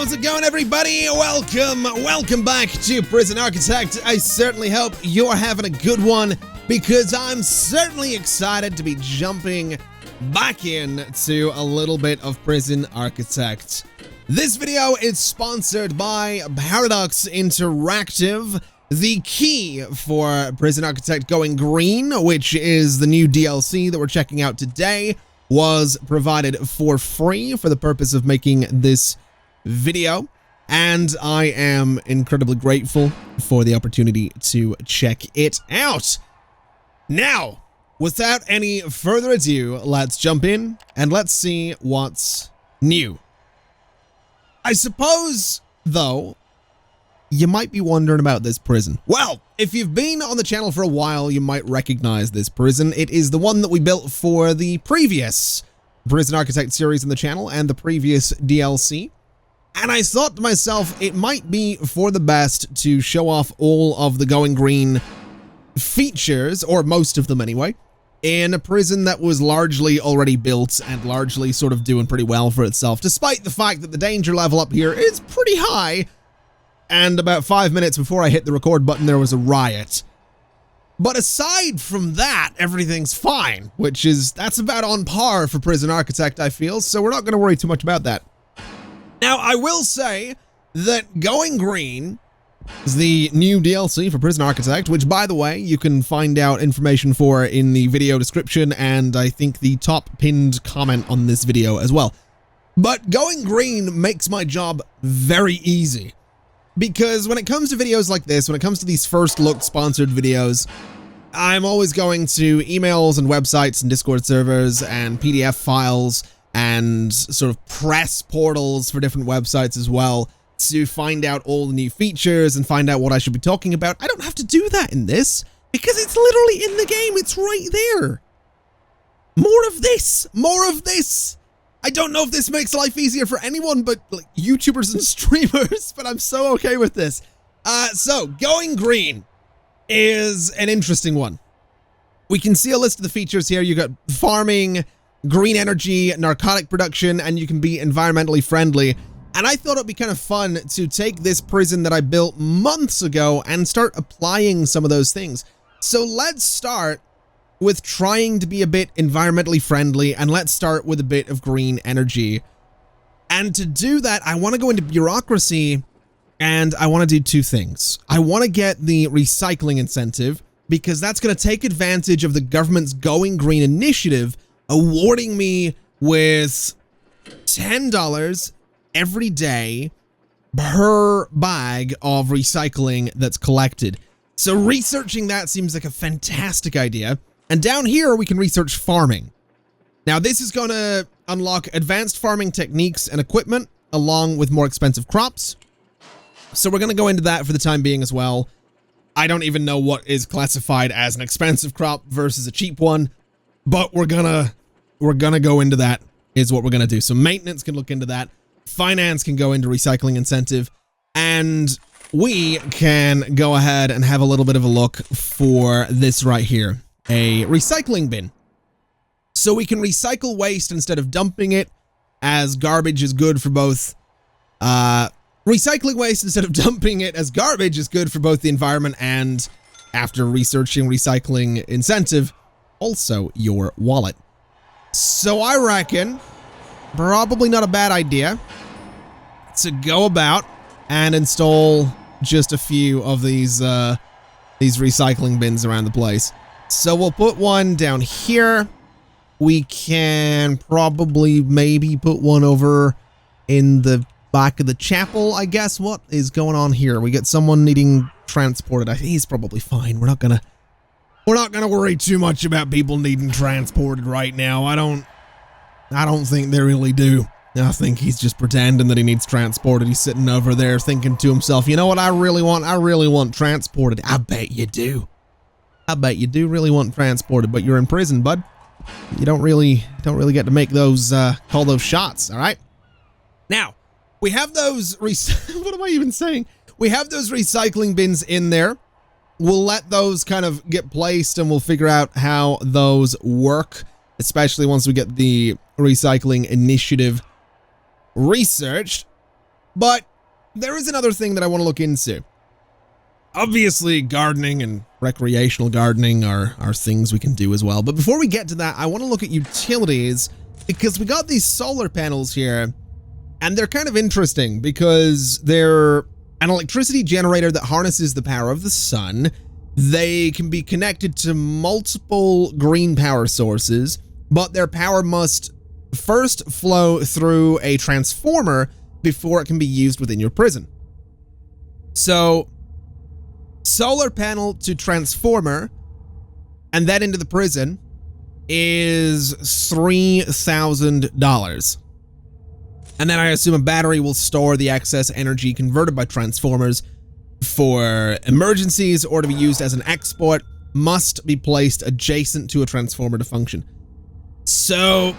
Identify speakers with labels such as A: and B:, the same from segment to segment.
A: How's it going, everybody? Welcome back to Prison Architect. I certainly hope you're having a good one, because I'm certainly excited to be jumping back in to a little bit of Prison Architect. This video is sponsored by Paradox Interactive. The key for Prison Architect Going Green, which is the new DLC that we're checking out today, was provided for free for the purpose of making this video, and I am incredibly grateful for the opportunity to check it out. Now, without any further ado, let's jump in and let's see what's new. I suppose, though, you might be wondering about this prison. Well, if you've been on the channel for a while, you might recognize this prison. It is the one that we built for the previous Prison Architect series on the channel and the previous DLC. And I thought to myself, it might be for the best to show off all of the Going Green features, or most of them anyway, in a prison that was largely already built and largely sort of doing pretty well for itself, despite the fact that the danger level up here is pretty high. And about 5 minutes before I hit the record button, there was a riot. But aside from that, everything's fine, that's about on par for Prison Architect, I feel, so we're not going to worry too much about that. Now, I will say that Going Green is the new DLC for Prison Architect, which, by the way, you can find out information for in the video description and I think the top pinned comment on this video as well. But Going Green makes my job very easy, because when it comes to videos like this, when it comes to these first look sponsored videos, I'm always going to emails and websites and Discord servers and PDF files and sort of press portals for different websites as well to find out all the new features and find out what I should be talking about. I don't have to do that in this, because it's literally in the game. It's right there. More of this. More of this. I don't know if this makes life easier for anyone but like YouTubers and streamers, but I'm so okay with this. So Going Green is an interesting one. We can see a list of the features here. You got farming, green energy, narcotic production, and you can be environmentally friendly. And I thought it'd be kind of fun to take this prison that I built months ago and start applying some of those things. So let's start with trying to be a bit environmentally friendly, and let's start with a bit of green energy. And to do that, I want to go into bureaucracy, and I want to do two things. I want to get the recycling incentive, because that's going to take advantage of the government's Going Green initiative, awarding me with $10 every day per bag of recycling that's collected. So researching that seems like a fantastic idea. And down here, we can research farming. Now, this is going to unlock advanced farming techniques and equipment, along with more expensive crops. So we're going to go into that for the time being as well. I don't even know what is classified as an expensive crop versus a cheap one, but we're gonna go into that, is what we're going to do. So maintenance can look into that. Finance can go into recycling incentive. And we can go ahead and have a little bit of a look for this right here. A recycling bin. So we can recycle waste instead of dumping it, as garbage is good for both, recycling waste instead of dumping it as garbage is good for both the environment and, after researching recycling incentive, also your wallet. So I reckon probably not a bad idea to go about and install just a few of these recycling bins around the place. So we'll put one down here. We can probably maybe put one over in the back of the chapel, I guess. What is going on here? We get someone needing transported. I think he's probably fine. We're not gonna worry too much about people needing transported right now. I don't think they really do. I think he's just pretending that he needs transported. He's sitting over there thinking to himself, you know what I really want? I really want transported. I bet you do. I bet you do really want transported, but you're in prison, bud. You don't really get to make those, call those shots, all right? Now, we have those, what am I even saying? We have those recycling bins in there. We'll let those kind of get placed and we'll figure out how those work, especially once we get the recycling initiative researched. But there is another thing that I want to look into. Obviously, gardening and recreational gardening are things we can do as well. But before we get to that, I want to look at utilities, because we got these solar panels here, and they're kind of interesting because they're an electricity generator that harnesses the power of the sun. They can be connected to multiple green power sources, but their power must first flow through a transformer before it can be used within your prison. So, solar panel to transformer and then into the prison is $3,000. And then I assume a battery will store the excess energy converted by transformers for emergencies or to be used as an export, must be placed adjacent to a transformer to function. So,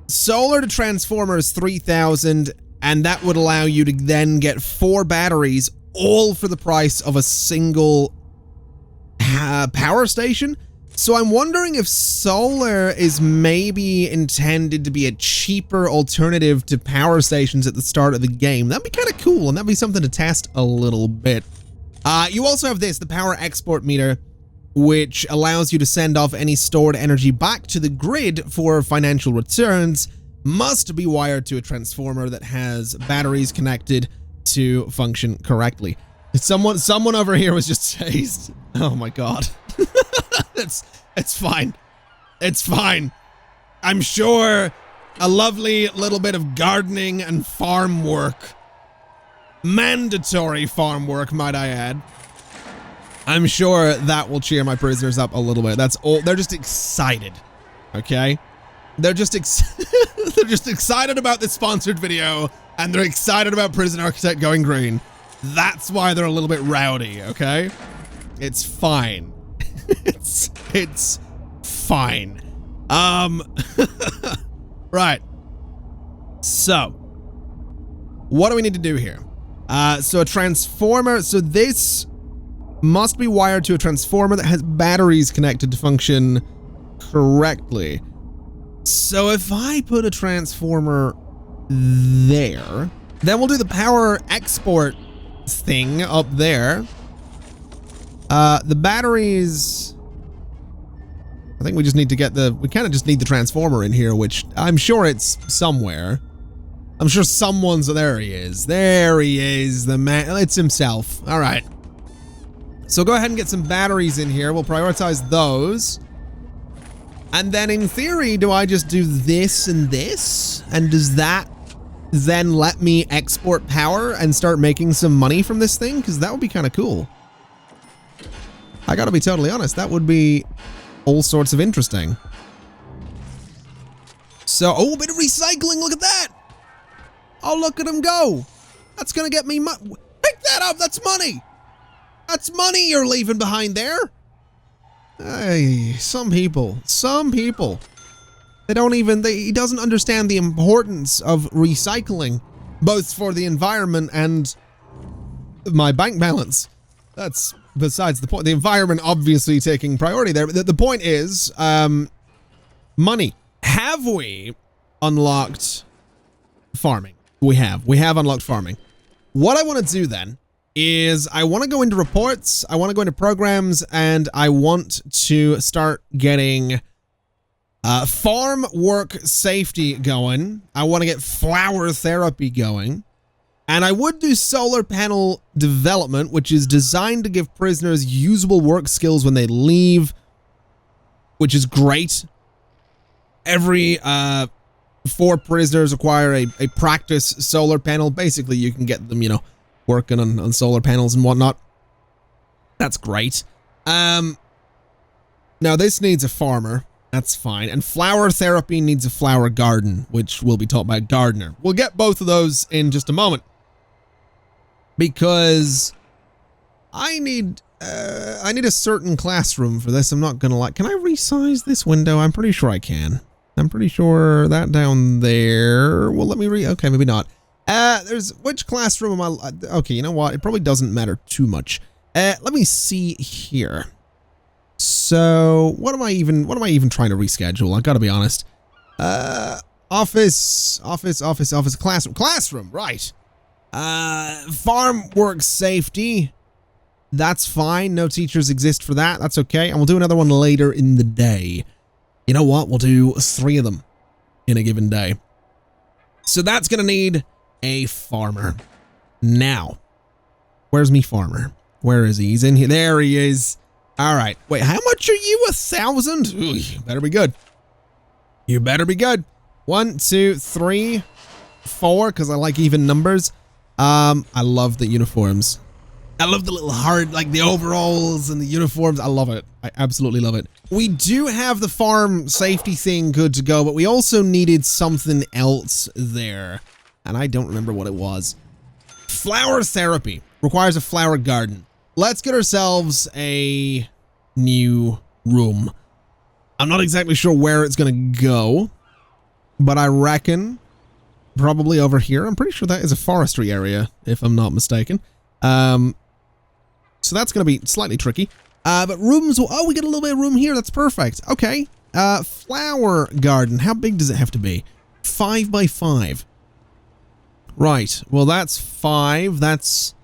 A: solar to transformer is 3,000, and that would allow you to then get 4 batteries, all for the price of a single power station. So I'm wondering if solar is maybe intended to be a cheaper alternative to power stations at the start of the game. That'd be kind of cool, and that'd be something to test a little bit. You also have this, the power export meter, which allows you to send off any stored energy back to the grid for financial returns, must be wired to a transformer that has batteries connected to function correctly. Someone over here was just tased. Oh my god. It's fine. It's fine. I'm sure a lovely little bit of gardening and farm work, mandatory farm work, might I add, I'm sure that will cheer my prisoners up a little bit. That's all. They're just excited. Okay? They're just they're just excited about this sponsored video, and they're excited about Prison Architect going green. That's why they're a little bit rowdy, okay? It's fine. it's fine. Right. So, what do we need to do here? So a transformer, so this must be wired to a transformer that has batteries connected to function correctly. So if I put a transformer there, then we'll do the power export thing up there. The batteries, I think we just need to get we kind of just need the transformer in here, which I'm sure it's somewhere. I'm sure someone's, there he is. There he is, the man, it's himself. All right. So go ahead and get some batteries in here. We'll prioritize those. And then in theory, do I just do this and this? And does that then let me export power and start making some money from this thing? Because that would be kind of cool. I gotta be totally honest, that would be all sorts of interesting. So, oh, a bit of recycling, look at that! Oh, look at him go! That's gonna get me money. Pick that up, that's money! That's money you're leaving behind there! Hey, some people. They don't even, he doesn't understand the importance of recycling, both for the environment and my bank balance. That's besides the point. The environment obviously taking priority there, but the point is, money. Have we unlocked farming? We have unlocked farming. What I want to do then is I want to go into reports, I want to go into programs, and I want to start getting farm work safety going. I want to get flower therapy going. And I would do solar panel development, which is designed to give prisoners usable work skills when they leave, which is great. Every 4 prisoners acquire a practice solar panel. Basically, you can get them, you know, working on solar panels and whatnot. That's great. Now this needs a farmer. That's fine. And flower therapy needs a flower garden, which will be taught by a gardener. We'll get both of those in just a moment. Because I need a certain classroom for this. I'm not gonna lie. Can I resize this window? I'm pretty sure I can. I'm pretty sure that down there. Well, let me okay, maybe not. There's which classroom am I? Okay, you know what? It probably doesn't matter too much. Let me see here. So, what am I even trying to reschedule? I gotta be office, classroom, right. Farm work safety. That's fine. No teachers exist for that. That's okay. And we'll do another one later in the day. You know what? We'll do 3 of them in a given day. So that's going to need a farmer. Now, where's me farmer? Where is he? He's in here. There he is. All right. Wait, how much are you? 1,000? Ooh, you better be good. You better be good. 1, 2, 3, 4, because I like even numbers. I love the uniforms. I love the little heart, like the overalls and the uniforms. I love it. I absolutely love it. We do have the farm safety thing good to go, but we also needed something else there. And I don't remember what it was. Flower therapy requires a flower garden. Let's get ourselves a new room. I'm not exactly sure where it's going to go, but I reckon probably over here. I'm pretty sure that is a forestry area, if I'm not mistaken. So that's going to be slightly tricky. But rooms, oh, we get a little bit of room here. That's perfect. Okay. Flower garden. How big does it have to be? 5 by 5. Right. Well, that's 5. That's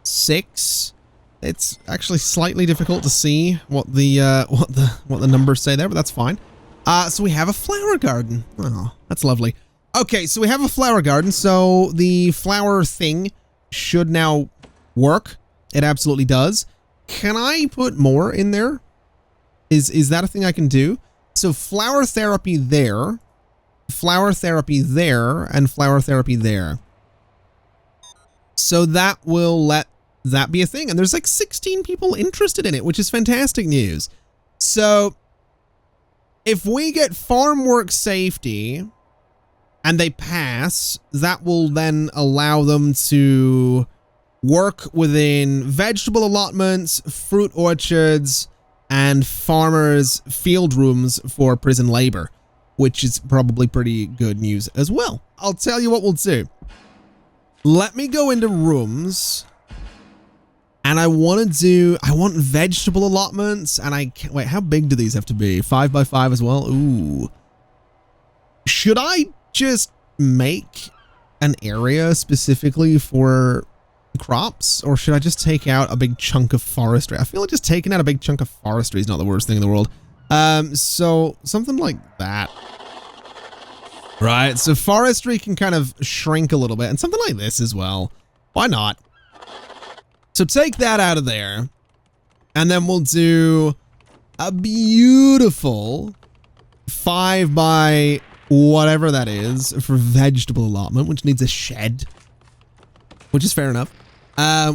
A: 6. It's actually slightly difficult to see what the numbers say there, but that's fine. So we have a flower garden. Oh, that's lovely. Okay, so we have a flower garden. So the flower thing should now work. It absolutely does. Can I put more in there? Is that a thing I can do? So flower therapy there, flower therapy there, and flower therapy there. So that will let that be a thing. And there's like 16 people interested in it, which is fantastic news. So if we get farm work safety and they pass, that will then allow them to work within vegetable allotments, fruit orchards, and farmers' field rooms for prison labor, which is probably pretty good news as well. I'll tell you what we'll do. Let me go into rooms, and I want vegetable allotments, and wait, how big do these have to be? 5 by 5 as well? Ooh. Should I just make an area specifically for crops, or should I just take out a big chunk of forestry? I feel like just taking out a big chunk of forestry is not the worst thing in the world. So something like that. Right, so forestry can kind of shrink a little bit, and something like this as well. Why not? So take that out of there, and then we'll do a beautiful 5 by whatever that is for vegetable allotment, which needs a shed, which is fair enough.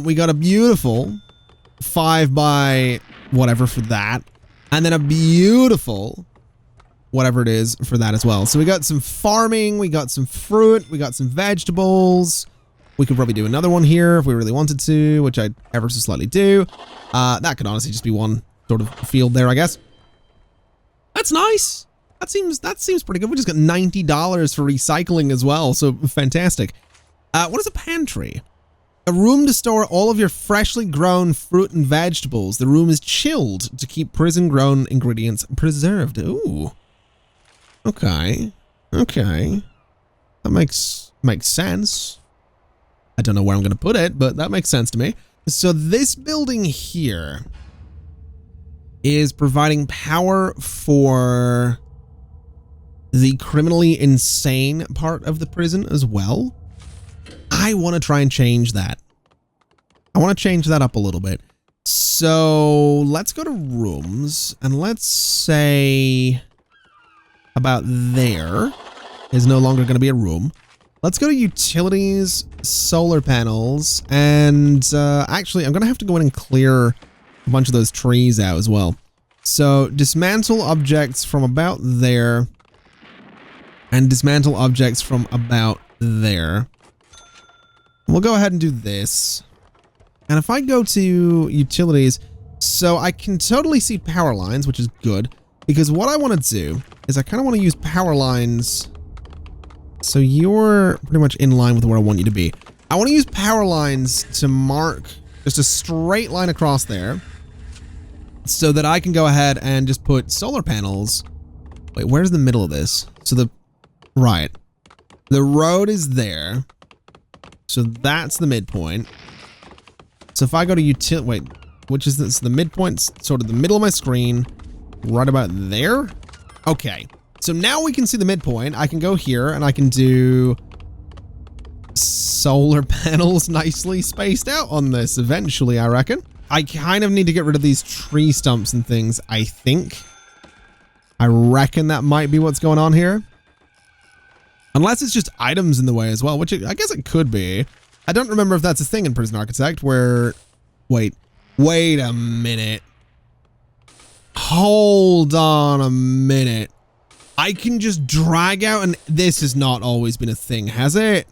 A: We got a beautiful 5 by whatever for that, and then a beautiful whatever it is for that as well. So we got some farming, we got some fruit, we got some vegetables. We could probably do another one here if we really wanted to, which I ever so slightly do. That could honestly just be one sort of field there, I guess. That's nice. That seems pretty good. We just got $90 for recycling as well, so fantastic. What is a pantry? A room to store all of your freshly grown fruit and vegetables. The room is chilled to keep prison-grown ingredients preserved. Ooh. Okay. Okay. That makes sense. I don't know where I'm going to put it, but that makes sense to me. So this building here is providing power for the criminally insane part of the prison as well. I want to try and change that. I want to change that up a little bit. So let's go to rooms, and let's say about there is no longer going to be a room. Let's go to utilities, solar panels, and actually I'm going to have to go in and clear a bunch of those trees out as well. So dismantle objects from about there and dismantle objects from about there. We'll go ahead and do this. And if I go to utilities, so I can totally see power lines, which is good, because what I want to do is I kind of want to use power lines. So you're pretty much in line with where I want you to be. I want to use power lines to mark just a straight line across there so that I can go ahead and just put solar panels. Wait, where's the middle of this? So right. The road is there. So that's the midpoint. So if I go to utility, wait, which is this? The midpoint's sort of the middle of my screen, right about there. Okay. So now we can see the midpoint. I can go here and I can do solar panels nicely spaced out on this eventually, I reckon. I kind of need to get rid of these tree stumps and things, I think. I reckon that might be what's going on here. Unless it's just items in the way as well, which I guess it could be. I don't remember if that's a thing in Prison Architect where... Wait a minute. Hold on a minute. I can just drag out, and this has not always been a thing, has it?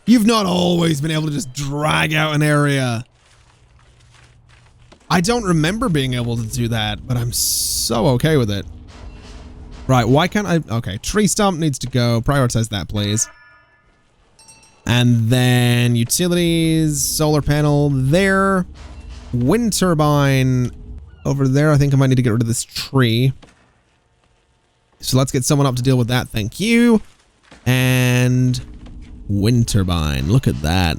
A: You've not always been able to just drag out an area. I don't remember being able to do that, but I'm so okay with it. Right, why can't I? Okay, tree stump needs to go. Prioritize that, please. And then utilities, solar panel there. Wind turbine over there. I think I might need to get rid of this tree. So let's get someone up to deal with that. Thank you. And wind turbine. Look at that.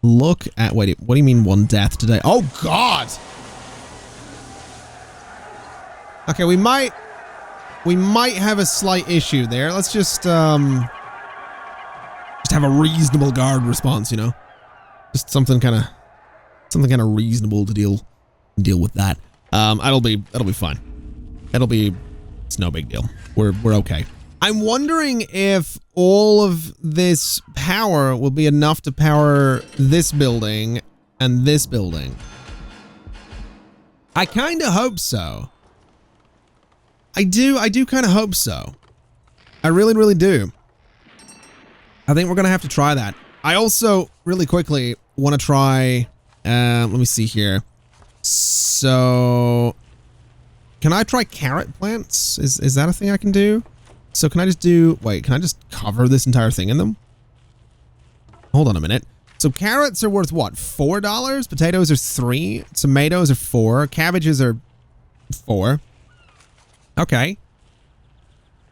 A: Look at, wait, what do you mean one death today? Oh, God. Okay, we might have a slight issue there. Let's just have a reasonable guard response, you know? Just something kind of reasonable to deal with that. That'll be fine. It's no big deal. We're okay. I'm wondering if all of this power will be enough to power this building and this building. I kind of hope so. I do kind of hope so. I really, really do. I think we're going to have to try that. I also, really quickly, want to try... let me see here. So... Can I try carrot plants? Is that a thing I can do? So can I just do... Wait, can I just cover this entire thing in them? Hold on a minute. So carrots are worth what? $4? Potatoes are $3. Tomatoes are $4. Cabbages are $4. Okay.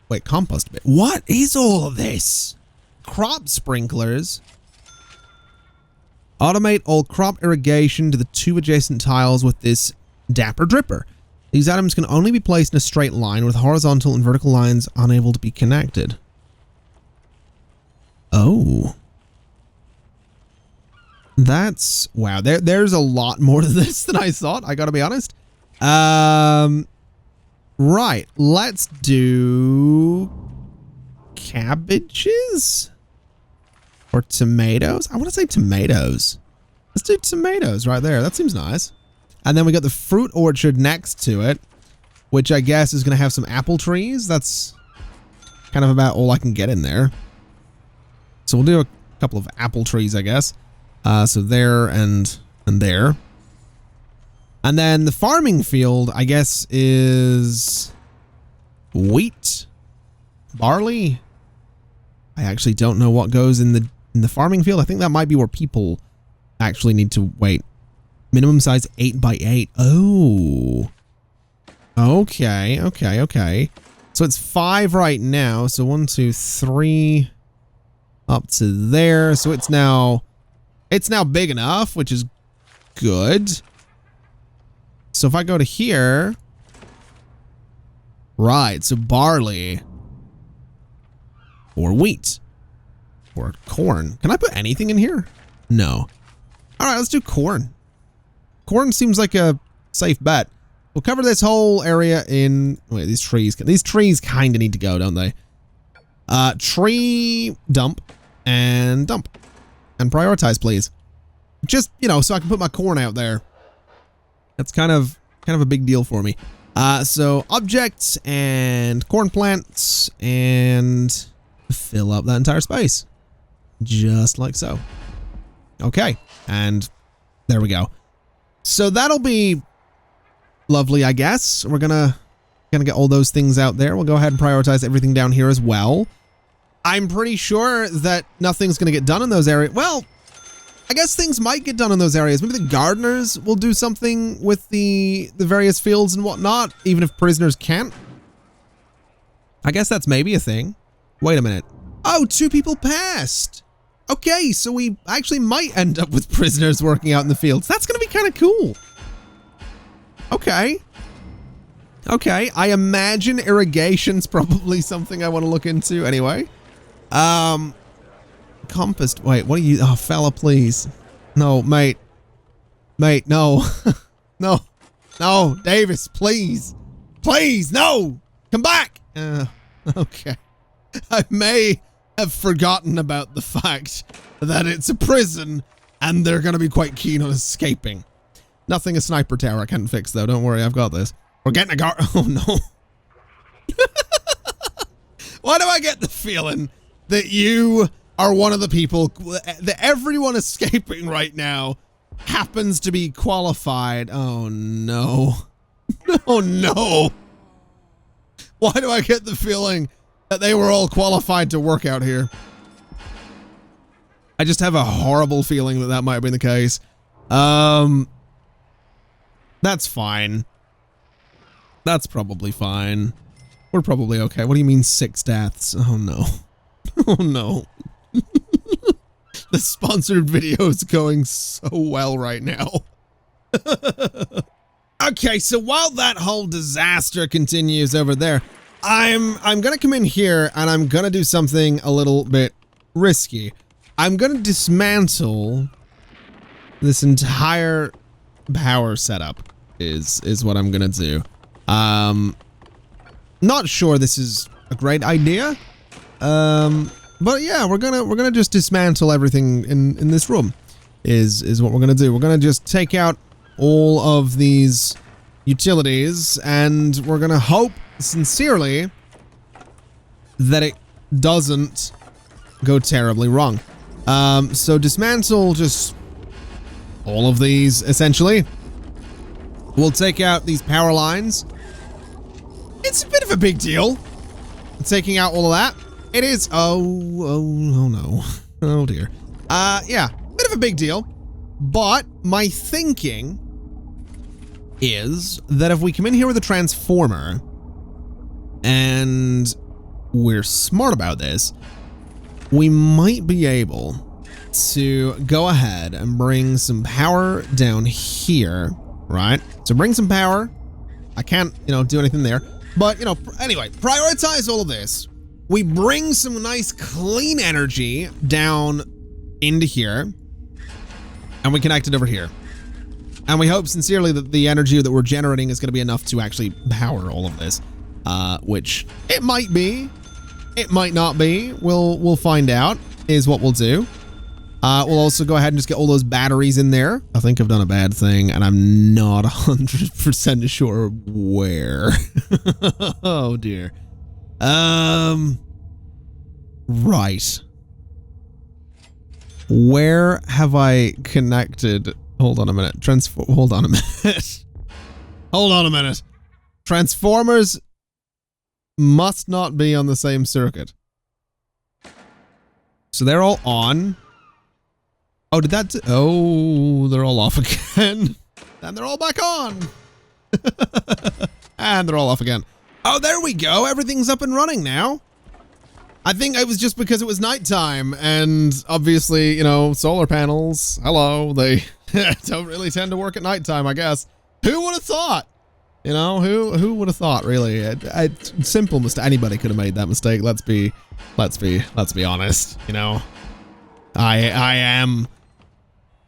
A: Wait, compost bit. What is all of this? Crop sprinklers. Automate all crop irrigation to the 2 adjacent tiles with this Dapper Dripper. These items can only be placed in a straight line with horizontal and vertical lines unable to be connected. Oh. That's... Wow, there's a lot more to this than I thought, I gotta be honest. Right, let's do... cabbages? Or tomatoes? I want to say tomatoes. Let's do tomatoes right there. That seems nice. And then we got the fruit orchard next to it, which I guess is going to have some apple trees. That's kind of about all I can get in there. So we'll do a couple of apple trees, I guess. So there and there. And then the farming field, I guess, is wheat, barley. I actually don't know what goes in the farming field. I think that might be where people actually need to wait. Minimum size 8x8. Oh. Okay. So it's 5 right now. So 1, 2, 3 up to there. So it's now big enough, which is good. So if I go to here, right, so barley or wheat or corn. Can I put anything in here? No. All right, let's do corn. Corn seems like a safe bet. We'll cover this whole area in... Wait, these trees kind of need to go, don't they? Tree dump and dump. And prioritize, please. Just, you know, so I can put my corn out there. That's kind of a big deal for me. So objects and corn plants and fill up that entire space. Just like so. Okay. And there we go. So that'll be lovely, I guess. We're gonna get all those things out there. We'll go ahead and prioritize everything down here as well. I'm pretty sure that nothing's gonna get done in those areas. Well, I guess things might get done in those areas. Maybe the gardeners will do something with the various fields and whatnot, even if prisoners can't. I guess that's maybe a thing. Wait a minute. Oh, 2 people passed. Okay, so we actually might end up with prisoners working out in the fields. That's going to be kind of cool. Okay. Okay, I imagine irrigation's probably something I want to look into anyway. Compost. Wait, what are you? Oh, fella, please. No, mate. Mate, no. No. No, Davis, please. Please, no. Come back. Okay. I may have forgotten about the fact that it's a prison and they're going to be quite keen on escaping. Nothing a sniper tower can fix, though. Don't worry, I've got this. We're getting a guard. Oh, no. Why do I get the feeling that you are one of the people that everyone escaping right now happens to be qualified? Oh, no. Oh, no. Why do I get the feeling that they were all qualified to work out here? I just have a horrible feeling that that might have been the case. That's fine. That's probably fine. We're probably okay. What do you mean 6 deaths? Oh no. Oh no. The sponsored video is going so well right now. Okay, so while that whole disaster continues over there, I'm gonna come in here and I'm gonna do something a little bit risky. I'm gonna dismantle this entire power setup is what I'm gonna do. Not sure this is a great idea. But yeah, we're gonna just dismantle everything in this room is what we're gonna do. We're gonna just take out all of these utilities and we're gonna hope sincerely that it doesn't go terribly wrong. So dismantle just all of these essentially. We'll take out these power lines. It's a bit of a big deal taking out all of that. It is. Oh no. Oh dear. Yeah, bit of a big deal. But my thinking is that if we come in here with a transformer and we're smart about this, we might be able to go ahead and bring some power down here, right? So bring some power. I can't, do anything there. But, anyway, prioritize all of this. We bring some nice clean energy down into here. And we connect it over here. And we hope sincerely that the energy that we're generating is going to be enough to actually power all of this. Which it might be. It might not be. We'll find out is what we'll do. We'll also go ahead and just get all those batteries in there. I think I've done a bad thing and I'm not 100% sure where. Oh dear. Right. Where have I connected? Hold on a minute. Hold on a minute. Hold on a minute. Transformers must not be on the same circuit. So they're all on. Oh, did that? Oh, they're all off again. And they're all back on. And they're all off again. Oh, there we go. Everything's up and running now. I think it was just because it was nighttime and obviously, solar panels, hello, they don't really tend to work at nighttime, I guess. Who would have thought? Who would have thought, really? Simple mistake. Anybody could have made that mistake. Let's be honest, I am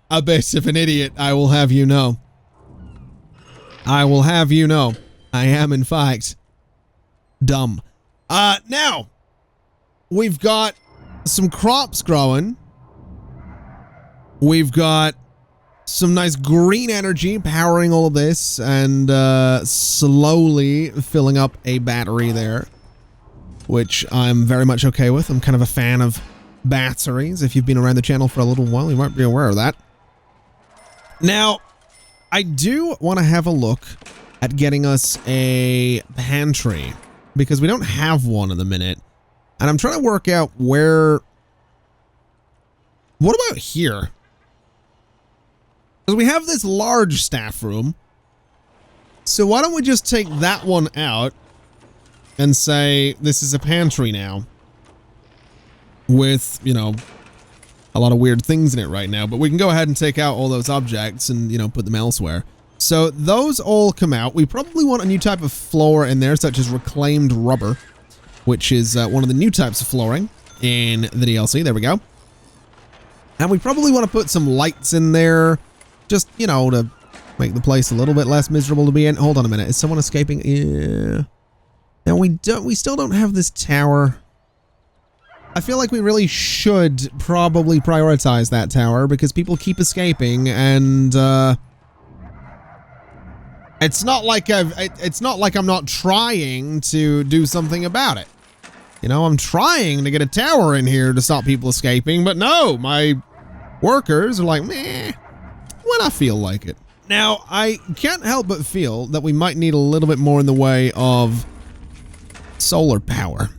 A: a bit of an idiot, I will have you know. I will have you know. I am, in fact, dumb. Now, we've got some crops growing. We've got some nice green energy powering all of this and slowly filling up a battery there, which I'm very much okay with. I'm kind of a fan of batteries. If you've been around the channel for a little while, you might be aware of that. Now, I do want to have a look at getting us a pantry because we don't have one in the minute. And I'm trying to work out where... What about here? Because we have this large staff room. So why don't we just take that one out and say this is a pantry now. With, a lot of weird things in it right now, but we can go ahead and take out all those objects and, you know, put them elsewhere. So those all come out. We probably want a new type of floor in there, such as reclaimed rubber, which is one of the new types of flooring in the DLC. There we go. And we probably want to put some lights in there, just, you know, to make the place a little bit less miserable to be in. Hold on a minute. Is someone escaping? Yeah. And we still don't have this tower. I feel like we really should probably prioritize that tower because people keep escaping, and it's not like I'm not trying to do something about it. You know, I'm trying to get a tower in here to stop people escaping, but no, my workers are like, meh, when I feel like it. Now, I can't help but feel that we might need a little bit more in the way of solar power.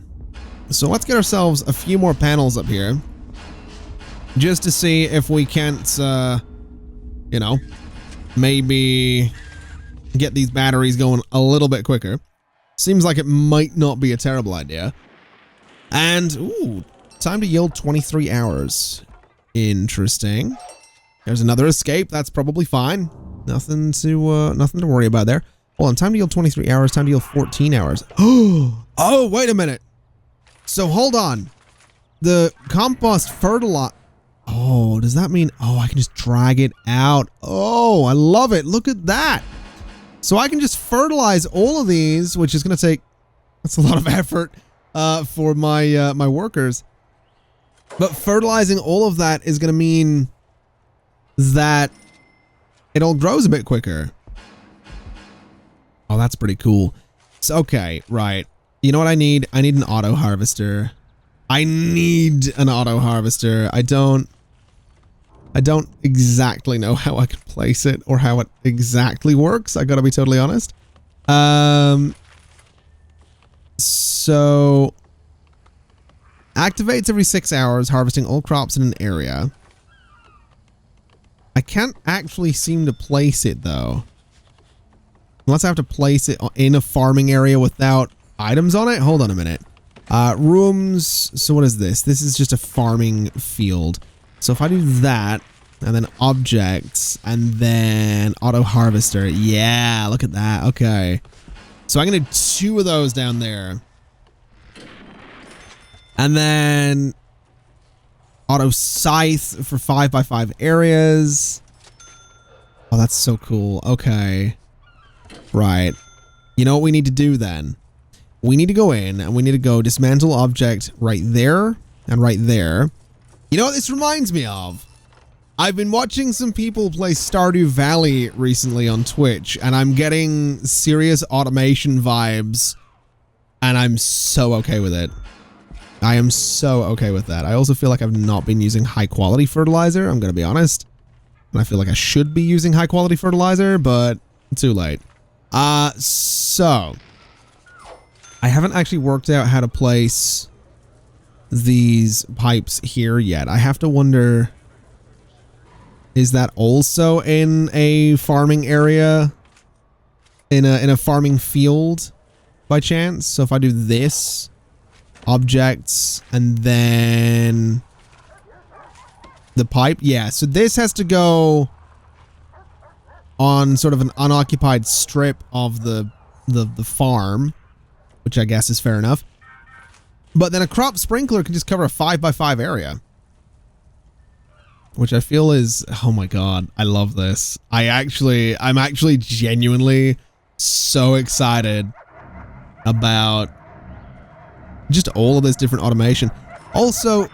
A: So let's get ourselves a few more panels up here just to see if we can't, you know, maybe get these batteries going a little bit quicker. Seems like it might not be a terrible idea. And, ooh, time to yield 23 hours. Interesting. There's another escape. That's probably fine. Nothing to worry about there. Hold on, time to yield 23 hours, time to yield 14 hours. Oh, wait a minute. So hold on. The compost fertilizer. Oh, does that mean, oh, I can just drag it out? Oh, I love it. Look at that. So I can just fertilize all of these, which is going to take, that's a lot of effort for my my workers. But fertilizing all of that is going to mean that it all grows a bit quicker. Oh, that's pretty cool. So, okay, right. You know what I need? I need an auto harvester. I need an auto harvester. I don't exactly know how I can place it or how it exactly works. I gotta be totally honest. So activates every 6 hours, harvesting all crops in an area. I can't actually seem to place it though. Unless I have to place it in a farming area without items on it. Hold on a minute. Rooms. So what is this? This is just a farming field. So if I do that, and then objects, and then auto harvester. Yeah, look at that. Okay. So I'm going to do 2 of those down there. And then auto scythe for 5x5 areas. Oh, that's so cool. Okay. Right. You know what we need to do then? We need to go in and we need to go dismantle object right there and right there. You know what this reminds me of? I've been watching some people play Stardew Valley recently on Twitch, and I'm getting serious automation vibes, and I'm so okay with it. I am so okay with that. I also feel like I've not been using high quality fertilizer, I'm gonna be honest. And I feel like I should be using high quality fertilizer, but too late. So I haven't actually worked out how to place these pipes here yet. I have to wonder, is that also in a farming area, in a farming field by chance? So if I do this, objects, and then the pipe, yeah, so this has to go on sort of an unoccupied strip of the farm, which I guess is fair enough. But then a crop sprinkler can just cover a 5x5 area, which I feel is, oh my god, I love this. I'm actually genuinely so excited about just all of this different automation. Also,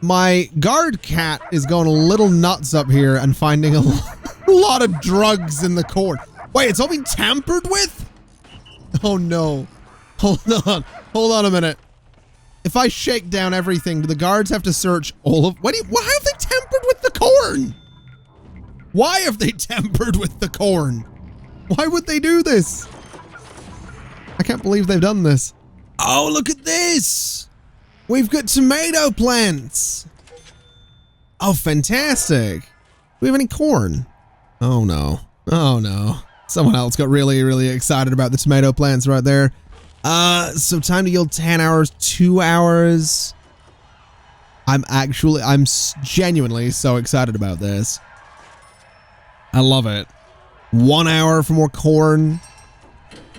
A: my guard cat is going a little nuts up here and finding a lot of drugs in the corn. Wait, it's all been tampered with? Oh no. Hold on a minute. If I shake down everything, do the guards have to search all of... Why have they tampered with the corn? Why have they tampered with the corn? Why would they do this? I can't believe they've done this. Oh, look at this. We've got tomato plants. Oh, fantastic. Do we have any corn? Oh, no. Oh, no. Someone else got really, really excited about the tomato plants right there. So time to yield 10 hours, 2 hours. I'm genuinely so excited about this. I love it. 1 hour for more corn.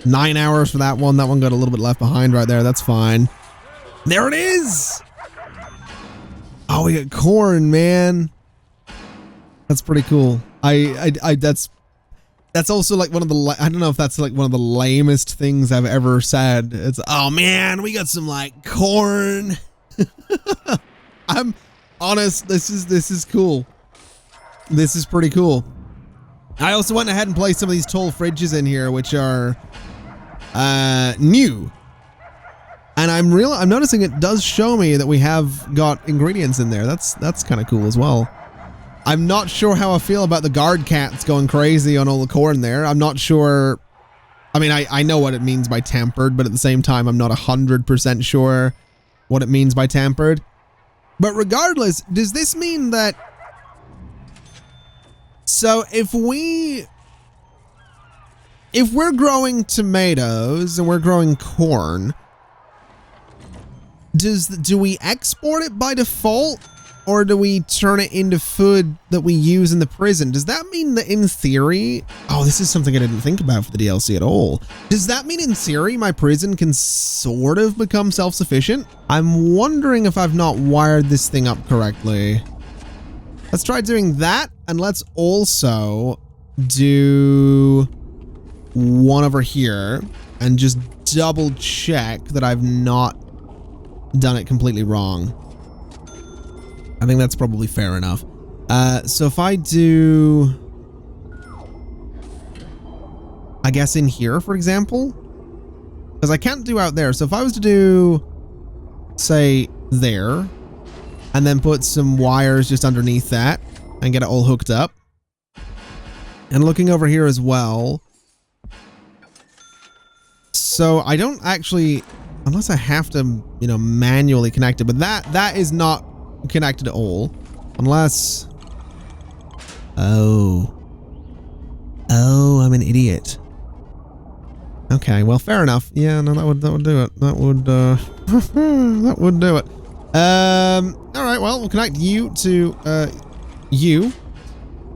A: 9 hours for that one. That one got a little bit left behind right there. That's fine. There it is. Oh, we got corn, man. That's pretty cool. That's also like one of the, I don't know if that's like one of the lamest things I've ever said. It's, oh man, we got some like corn. I'm honest. This is cool. This is pretty cool. I also went ahead and placed some of these tall fridges in here, which are new. And I'm noticing it does show me that we have got ingredients in there. That's kind of cool as well. I'm not sure how I feel about the guard cats going crazy on all the corn there. I'm not sure. I mean, I know what it means by tampered, but at the same time, I'm not 100% sure what it means by tampered. But regardless, does this mean that... So if we're growing tomatoes and we're growing corn, do we export it by default, or do we turn it into food that we use in the prison? Does that mean that in theory, oh, this is something I didn't think about for the DLC at all. Does that mean in theory my prison can sort of become self-sufficient? I'm wondering if I've not wired this thing up correctly. Let's try doing that, and let's also do one over here and just double check that I've not done it completely wrong. I think that's probably fair enough. So if I do, I guess in here, for example, because I can't do out there. So if I was to do, say, there, and then put some wires just underneath that and get it all hooked up. And looking over here as well. So I don't actually, unless I have to, you know, manually connect it, but that is not connected at all, unless, oh, I'm an idiot. Okay, well, fair enough. Yeah, no, that would do it. That would that would do it. All right, well, we'll connect you to you,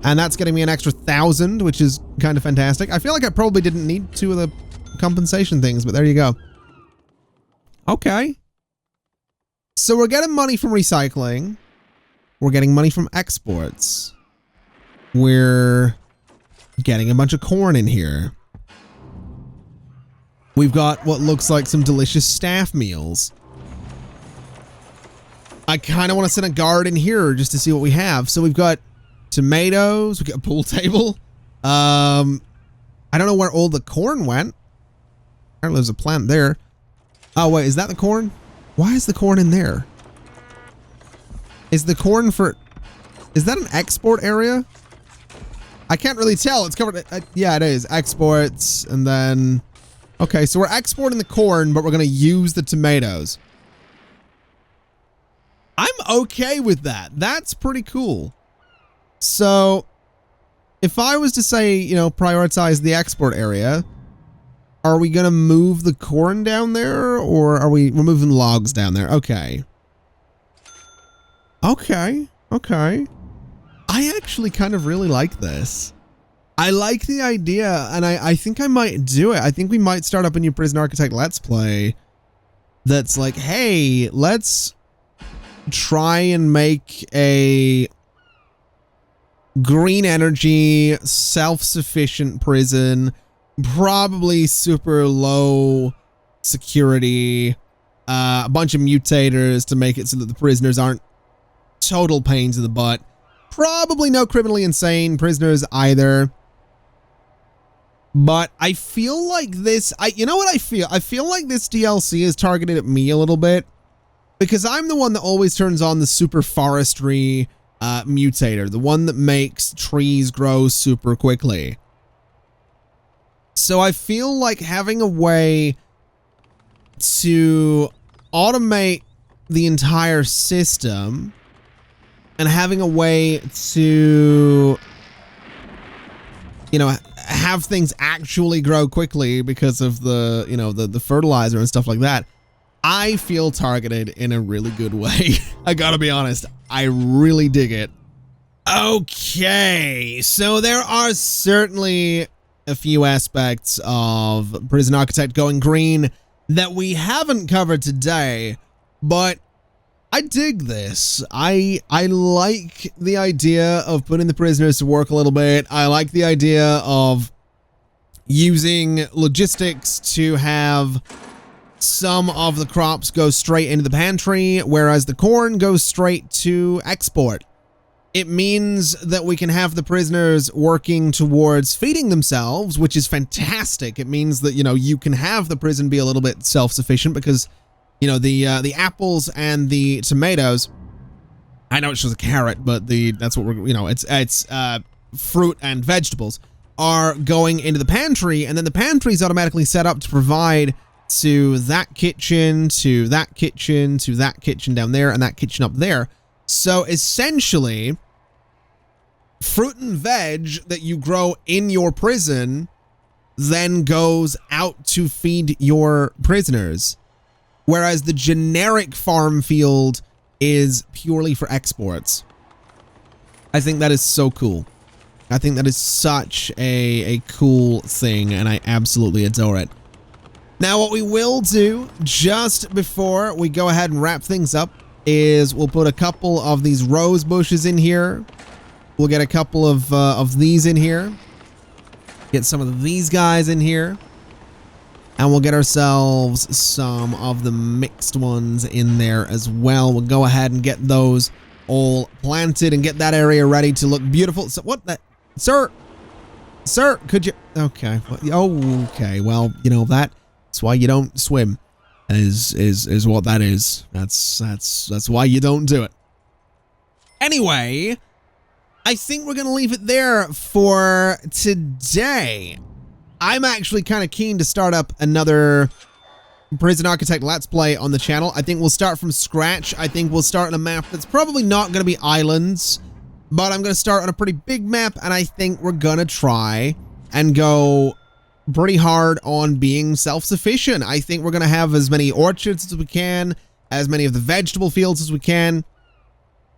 A: and that's getting me an extra 1,000, which is kind of fantastic. I feel like I probably didn't need 2 of the compensation things, but there you go. Okay. So we're getting money from recycling. We're getting money from exports. We're getting a bunch of corn in here. We've got what looks like some delicious staff meals. I kind of want to send a guard in here just to see what we have. So we've got tomatoes. We've got a pool table. I don't know where all the corn went. Apparently there's a plant there. Oh, wait, is that the corn? Why is the corn in there? Is the corn for... Is that an export area? I can't really tell. It's covered... yeah, it is. Exports, and then... Okay, so we're exporting the corn, but we're going to use the tomatoes. I'm okay with that. That's pretty cool. So, if I was to say, you know, prioritize the export area... Are we going to move the corn down there, or are we're moving logs down there? Okay. Okay. Okay. I actually kind of really like this. I like the idea, and I think I might do it. I think we might start up a new Prison Architect Let's Play that's like, hey, let's try and make a green energy, self-sufficient prison. Probably super low security, a bunch of mutators to make it so that the prisoners aren't total pains in the butt. Probably no criminally insane prisoners either. But I feel like this, you know what I feel? I feel like this DLC is targeted at me a little bit, because I'm the one that always turns on the super forestry mutator, the one that makes trees grow super quickly. So I feel like having a way to automate the entire system and having a way to, you know, have things actually grow quickly because of the, you know, the fertilizer and stuff like that. I feel targeted in a really good way. I gotta be honest, I really dig it. Okay, so there are certainly a few aspects of Prison Architect going green that we haven't covered today, but I dig this. I like the idea of putting the prisoners to work a little bit. I like the idea of using logistics to have some of the crops go straight into the pantry, whereas the corn goes straight to export. It means that we can have the prisoners working towards feeding themselves, which is fantastic. It means that, you know, you can have the prison be a little bit self-sufficient because, you know, the apples and the tomatoes, I know it's just a carrot, but that's what we're, you know, it's fruit and vegetables are going into the pantry, and then the pantry is automatically set up to provide to that kitchen, to that kitchen, to that kitchen down there, and that kitchen up there. So essentially, fruit and veg that you grow in your prison then goes out to feed your prisoners. Whereas the generic farm field is purely for exports. I think that is so cool. I think that is such a cool thing, and I absolutely adore it. Now, what we will do just before we go ahead and wrap things up is we'll put a couple of these rose bushes in here. We'll get a couple of these in here. Get some of these guys in here. And we'll get ourselves some of the mixed ones in there as well. We'll go ahead and get those all planted and get that area ready to look beautiful. So what the... Sir, could you... Okay. Okay, well, you know, that's why you don't swim. Is what that is. That's why you don't do it. Anyway, I think we're gonna leave it there for today. I'm actually kind of keen to start up another Prison Architect Let's Play on the channel. I think we'll start from scratch. I think we'll start on a map that's probably not going to be islands, but I'm going to start on a pretty big map, and I think we're going to try and go pretty hard on being self-sufficient. I think we're going to have as many orchards as we can, as many of the vegetable fields as we can.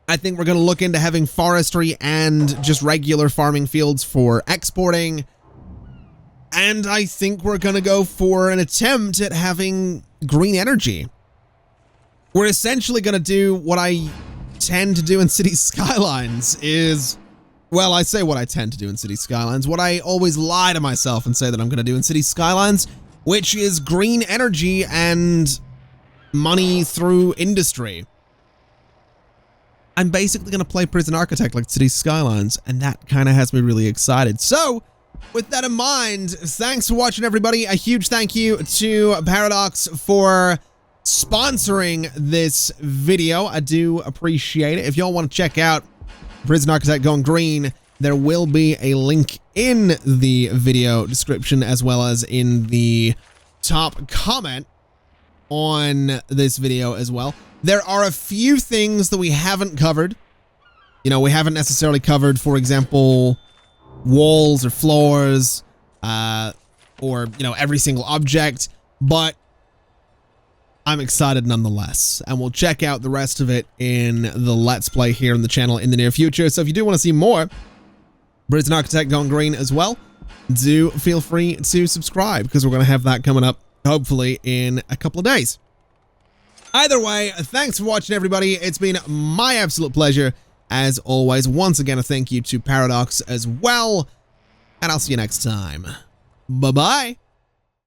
A: I think we're going to look into having forestry and just regular farming fields for exporting. And I think we're going to go for an attempt at having green energy. We're essentially going to do what I tend to do in City Skylines is... Well, I say what I tend to do in City Skylines. What I always lie to myself and say that I'm going to do in City Skylines, which is green energy and money through industry. I'm basically going to play Prison Architect like City Skylines, and that kind of has me really excited. So... with that in mind, thanks for watching, everybody. A huge thank you to Paradox for sponsoring this video. I do appreciate it. If y'all want to check out Prison Architect Going Green, there will be a link in the video description as well as in the top comment on this video as well. There are a few things that we haven't covered. You know, we haven't necessarily covered, for example... walls or floors, or, you know, every single object, but I'm excited nonetheless, and we'll check out the rest of it in the Let's Play here on the channel in the near future. So if you do want to see more Prison Architect Going Green as well, do feel free to subscribe, because we're going to have that coming up, hopefully, in a couple of days. Either way, thanks for watching, everybody. It's been my absolute pleasure. As always, once again, a thank you to Paradox as well, and I'll see you next time. Bye-bye.